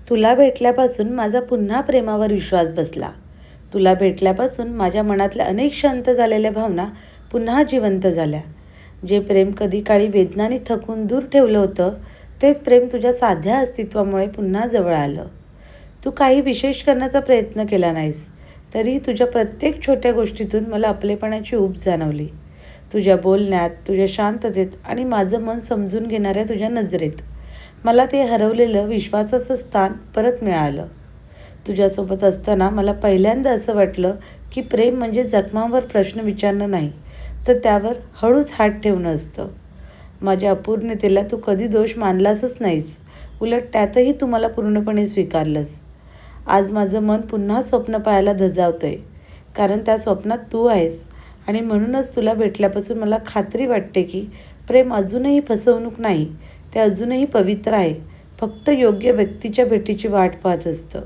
तुला भेटल्यापासून माझा पुन्हा प्रेमावर विश्वास बसला. तुला भेटल्यापासून माझ्या मनातल्या अनेक शांत झालेल्या भावना पुन्हा जिवंत झाल्या. जे प्रेम कधी काळी वेदनाने थकून दूर ठेवलं होतं, तेच प्रेम तुझ्या साध्या अस्तित्वामुळे पुन्हा जवळ आलं. तू काही विशेष करण्याचा प्रयत्न केला नाहीस, तरीही तुझ्या प्रत्येक छोट्या गोष्टीतून मला आपलेपणाची ऊब जाणवली. तुझ्या बोलण्यात, तुझ्या शांततेत आणि माझं मन समजून घेणाऱ्या तुझ्या नजरेत मला ते हरवलेलं विश्वासाचं स्थान परत मिळालं. तुझ्यासोबत असताना मला पहिल्यांदा असं वाटलं की प्रेम म्हणजे जखमांवर प्रश्न विचारणं नाही, तर त्यावर हळूच हात ठेवणं असतं. माझ्या अपूर्णतेला तू कधी दोष मानलासच नाहीस, उलट त्यातही तू मला पूर्णपणे स्वीकारलंस. आज माझं मन पुन्हा स्वप्न पाहायला धजावतंय, कारण त्या स्वप्नात तू आहेस. आणि म्हणूनच तुला भेटल्यापासून मला खात्री वाटते की प्रेम अजूनही फसवणूक नाही, ते अजूनही पवित्र आहे, फक्त योग्य व्यक्तीच्या भेटीची वाट पाहत असतं.